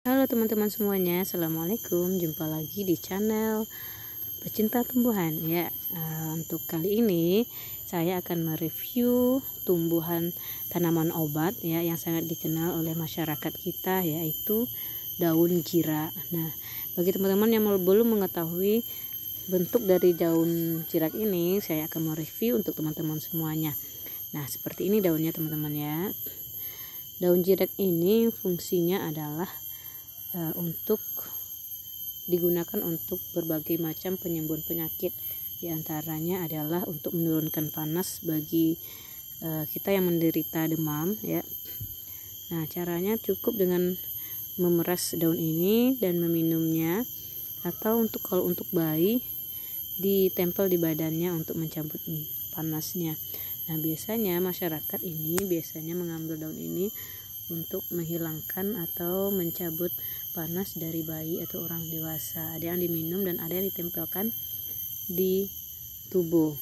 Halo teman-teman semuanya, assalamualaikum. Jumpa lagi di channel pecinta tumbuhan ya. Untuk kali ini saya akan mereview tumbuhan tanaman obat ya yang sangat dikenal oleh masyarakat kita, yaitu daun jira. Nah, bagi teman-teman yang belum mengetahui bentuk dari daun jirak ini, saya akan mereview untuk teman-teman semuanya. Nah, seperti ini daunnya teman-teman ya. Daun jirak ini fungsinya adalah untuk digunakan untuk berbagai macam penyembuhan penyakit. Di antaranya adalah untuk menurunkan panas bagi kita yang menderita demam ya. Nah, caranya cukup dengan memeras daun ini dan meminumnya, atau kalau untuk bayi ditempel di badannya untuk mencabut panasnya. Nah, biasanya masyarakat ini mengambil daun ini untuk menghilangkan atau mencabut panas dari bayi atau orang dewasa. Ada yang diminum dan ada yang ditempelkan di tubuh.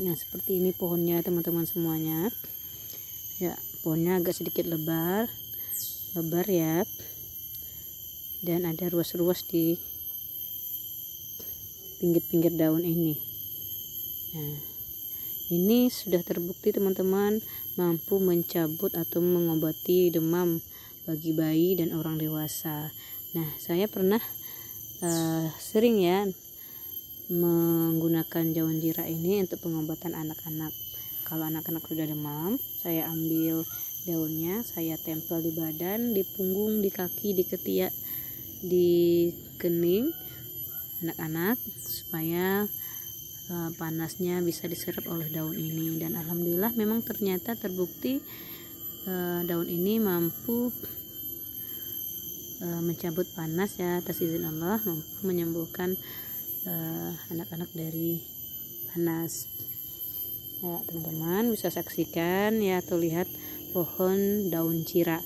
Nah, seperti ini pohonnya teman-teman semuanya ya. Pohonnya agak sedikit lebar ya, dan ada ruas-ruas di pinggir-pinggir daun ini. Nah, ini sudah terbukti teman-teman mampu mencabut atau mengobati demam bagi bayi dan orang dewasa. Nah, saya pernah sering ya menggunakan daun jira ini untuk pengobatan anak-anak. Kalau anak-anak sudah demam, saya ambil daunnya, saya tempel di badan, di punggung, di kaki, di ketiak, di kening anak-anak supaya panasnya bisa diserap oleh daun ini. Dan alhamdulillah memang ternyata terbukti daun ini mampu mencabut panas ya, atas izin Allah, mampu menyembuhkan anak-anak dari panas ya. Teman-teman bisa saksikan ya atau lihat pohon daun jira.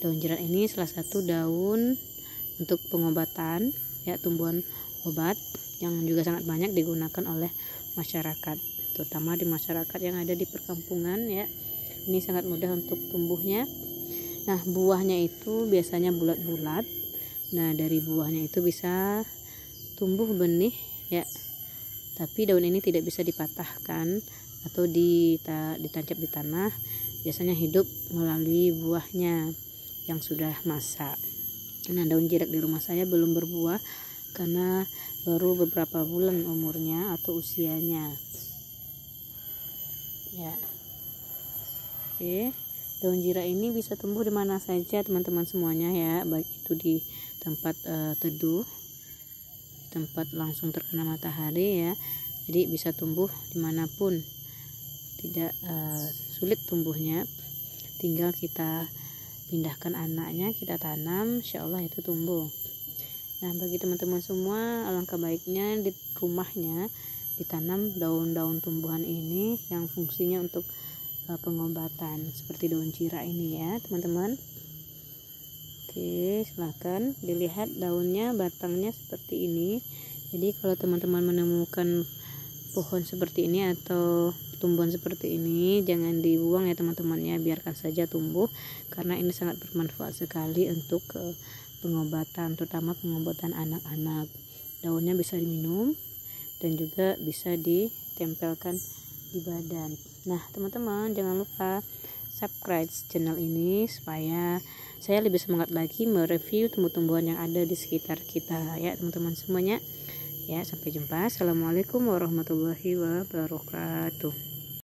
Daun jira ini salah satu daun untuk pengobatan ya, tumbuhan obat yang juga sangat banyak digunakan oleh masyarakat, terutama di masyarakat yang ada di perkampungan ya. Ini sangat mudah untuk tumbuhnya. Nah, buahnya itu biasanya bulat-bulat. Nah, dari buahnya itu bisa tumbuh benih ya. Tapi daun ini tidak bisa dipatahkan atau ditancap di tanah. Biasanya hidup melalui buahnya yang sudah masak. Nah, daun jirak di rumah saya belum berbuah karena baru beberapa bulan umurnya atau usianya ya. Oke, daun jira ini bisa tumbuh di mana saja teman-teman semuanya ya, baik itu di tempat teduh, tempat langsung terkena matahari ya. Jadi bisa tumbuh dimanapun, tidak sulit tumbuhnya. Tinggal kita pindahkan anaknya, kita tanam, insya Allah itu tumbuh. Nah, bagi teman-teman semua, alangkah baiknya di rumahnya ditanam daun-daun tumbuhan ini yang fungsinya untuk pengobatan, seperti daun jira ini ya teman-teman. Oke, silahkan dilihat daunnya, batangnya seperti ini. Jadi kalau teman-teman menemukan pohon seperti ini atau tumbuhan seperti ini, jangan dibuang ya teman-teman ya, biarkan saja tumbuh, karena ini sangat bermanfaat sekali untuk pengobatan, terutama pengobatan anak-anak. Daunnya bisa diminum dan juga bisa ditempelkan di badan. Nah, teman-teman jangan lupa subscribe channel ini supaya saya lebih semangat lagi mereview tumbuh-tumbuhan yang ada di sekitar kita ya teman-teman semuanya ya. Sampai jumpa. Assalamualaikum warahmatullahi wabarakatuh.